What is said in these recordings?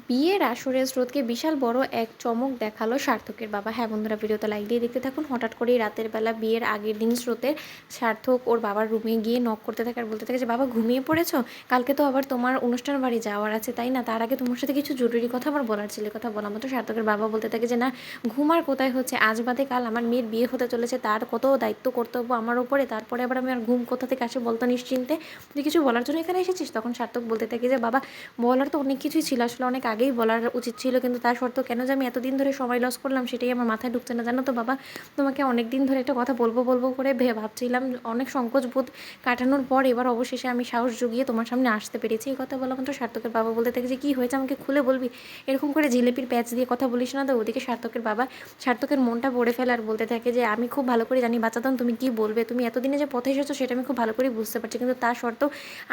বিয়ের আসরে স্রোতকে বিশাল বড় এক চমক দেখালো সার্থকের বাবা। হ্যাঁ বন্ধুরা, ভিডিওতে লাইক দিয়ে দেখতে থাকুন। হঠাৎ করেই রাতের বেলা বিয়ের আগের দিন স্রোতের সার্থক ওর বাবার রুমে গিয়ে নক করতে থাকে আর বলতে থাকে যে, বাবা ঘুমিয়ে পড়েছো? কালকে তো আবার তোমার অনুষ্ঠান বাড়ি যাওয়ার আছে, তাই না? তার আগে তোমার সাথে কিছু জরুরি কথা আমার বলার ছিল। কথা বলা মতো সার্থকের বাবা বলতে থাকে যে, না ঘুমার কোথায় হচ্ছে, আজ বাদে কাল আমার মেয়ের বিয়ে হতে চলেছে, তার কত দায়িত্ব কর্তব্য আমার উপরে, তারপরে আবার আমি আর ঘুম কোথা থেকে আসে বলতো নিশ্চিন্তে? তুই কিছু বলার জন্য এখানে এসেছিস? তখন সার্থক বলতে থাকে যে, বাবা বলার তো অনেক কিছুই ছিল, আসলে অনেক আগেই বলার উচিত ছিল, কিন্তু তার সত্ত্বেও কেন যে আমি এতদিন ধরে সময় লস করলাম সেটাই আমার মাথায় ঢুকছে না, জানো তো বাবা। তোমাকে অনেক দিন ধরে একটা কথা বলবো বলবো করে ভাবছিলাম, অনেক সংকোচ বোধ কাটানোর পর এবার অবশেষে আমি সাহস জুগিয়ে তোমার সামনে আসতে পেরেছি। এই কথা বলা মাত্র সার্থকের বাবা বলতে থাকে যে, কী হয়েছে আমাকে খুলে বলবি? এরকম করে জিলেপির প্যাচ দিয়ে কথা বলিস না তো। ওদিকে সার্থকের বাবা সার্থকের মনটা পড়ে ফেলে আর বলতে থাকে যে, আমি খুব ভালো করে জানি বাচ্চাদান তুমি কী বলবে, তুমি এতদিনে যে পথে এসেছো সেটা আমি খুব ভালো করে বুঝতে পারছি, কিন্তু তার সত্ত্বেও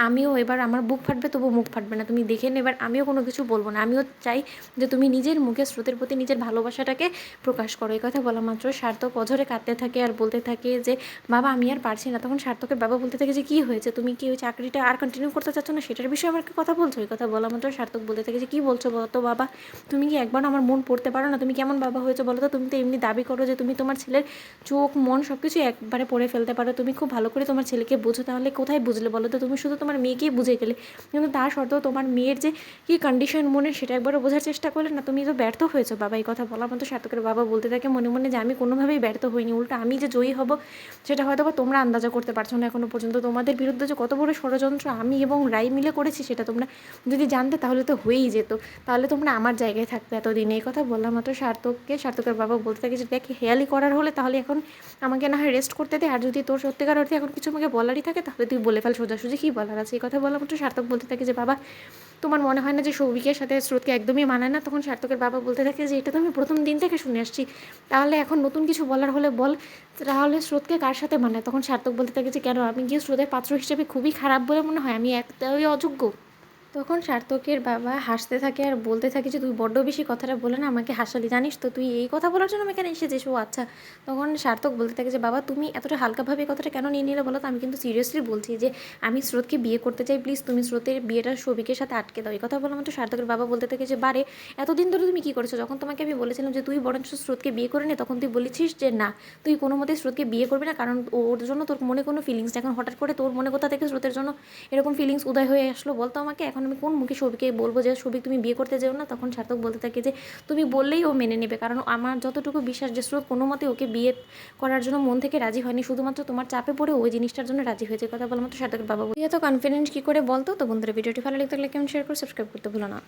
আমিও এবার আমার বুক ফাটবে তবু মুখ ফাটবে না, তুমি দেখে নেবার, আমিও কোনো কিছু বলবো না। আমিও চাই যে তুমি নিজের মুখে স্রোতের প্রতি নিজের ভালোবাসাটাকে প্রকাশ করো। এই কথা বলা মাত্র সার্থক অঝরে কাঁদতে থাকে আর বলতে থাকে যে, বাবা আমি আর পারছি না। তখন সার্থকের বাবা বলতে থাকে যে, কী হয়েছে, তুমি কি ওই চাকরিটা আর কন্টিনিউ করতে চাচ্ছ না, সেটার বিষয়ে আমাকে কথা বলছো? এই কথা বলা মাত্র সার্থক বলতে থাকে যে, কী বলছো বলো তো বাবা, তুমি কি একবার আমার মন পড়তে পারো না? তুমি কেমন বাবা হয়েছো বলো তো? তুমি তো এমনি দাবি করো যে তুমি তোমার ছেলের চোখ মন সব কিছু একবারে পড়ে ফেলতে পারো, তুমি খুব ভালো করে তোমার ছেলেকে বোঝো, তাহলে কোথায় বুঝলে বলো তো? তুমি শুধু তোমার মেয়েকেই বুঝে গেলে, কিন্তু তার সত্ত্বেও তোমার মেয়ের যে কী কন্ডিশন মনের সেটা একবারও বোঝার চেষ্টা করলে না। তুমি তো ব্যর্থ হয়েছো বাবা। এই কথা বলার মতো সার্থকের বাবা বলতে থাকে মনে মনে যে, আমি কোনোভাবেই ব্যর্থ হইনি, উল্টো আমি যে জয়ী হব সেটা হয়তো বা তোমরা আন্দাজা করতে পারছো না এখনো পর্যন্ত। তোমাদের বিরুদ্ধে যে কত বড় ষড়যন্ত্র আমি এবং রাই মিলে করেছি সেটা তোমরা যদি জানতে তাহলে তো হয়েই যেত, তাহলে তোমরা আমার জায়গায় থাকতে এতদিন। এই কথা বলার মতো সার্থকের বাবা বলতে থাকে যে, দেখ হেয়ালি করার হলে তাহলে এখন আমাকে না হয় রেস্ট করতে দে, আর যদি তোর সত্যিকার অর্থে এখন কিছু আমাকে বলারই থাকে তাহলে তুই বলে ফেল সোজাসুজি কী বলার আছে। এই কথা বলার মতো সার্থক বলতে থাকে যে, বাবা তোমার মনে হয় না যে সৌভিকের সাথে স্রোতকে একদমই মানায় না? তখন সার্থকের বাবা বলতে থাকে যে, এটা তো আমি প্রথম দিন থেকে শুনে আসছি, তাহলে এখন নতুন কিছু বলার হলে বল, তাহলে স্রোতকে কার সাথে মানায়? তখন সার্থক বলতে থাকে যে, কেন আমি গিয়ে স্রোতের পাত্র হিসেবে খুবই খারাপ বলে মনে হয়, আমি একটাই অযোগ্য? তখন সার্থকের বাবা হাসতে থাকে আর বলতে থাকে যে, তুই বড্ড বেশি কথাটা বলে না আমাকে হাসালি, জানিস তো তুই এই কথা বলার জন্য আমি এখানে এসেছিস? ও আচ্ছা। তখন সার্থক বলতে থাকে যে, বাবা তুমি এতটা হালকাভাবে এই কথাটা কেন নিয়ে নিলে বলো তো? আমি কিন্তু সিরিয়াসলি বলছি যে আমি স্রোতকে বিয়ে করতে চাই, প্লিজ তুমি স্রোতের বিয়েটা সৌভিকের সাথে আটকে দাও। এই কথা বলা মাত্র সার্থকের বাবা বলতে থাকে যে, বারে এতদিন ধরে তুমি কী করেছো? যখন তোমাকে আমি বলেছিলাম যে তুই বরঞ্চ স্রোতকে বিয়ে করে নে, তখন তুই বলেছিস যে না, তুই কোনো মতে স্রোতকে বিয়ে করবি না, কারণ ওর জন্য তোর মনে কোনো ফিলিংস নেই। এখন হঠাৎ করে তোর মনে কোথা থেকে স্রোতের জন্য এরকম ফিলিংস উদয় হয়ে আসলো বলতো আমাকে? এখন আমি কোন মুখে সৌভিকে বলবো যে, সৌভিক তুমি বিয়ে করতে যেও না? তখন সার্থক বলতে থাকে যে, তুমি বললেই ও মেনে নেবে, কারণ আমার যতটুকু বিশ্বাস যে স্রোত কোনো মতে ওকে বিয়ে করার জন্য মন থেকে রাজি হয়নি, শুধুমাত্র তোমার চাপে পড়ে ওই জিনিসটার জন্য রাজি হয়েছে। কথা বলার মতো সার্থকের বাবা তুই এত কনফিডেন্ট কী করে বলতো? তো বন্ধুরা, ভিডিওটি ভালো লাগলে কেমন শেয়ার করে সাবস্ক্রাইব করতে ভুলো না।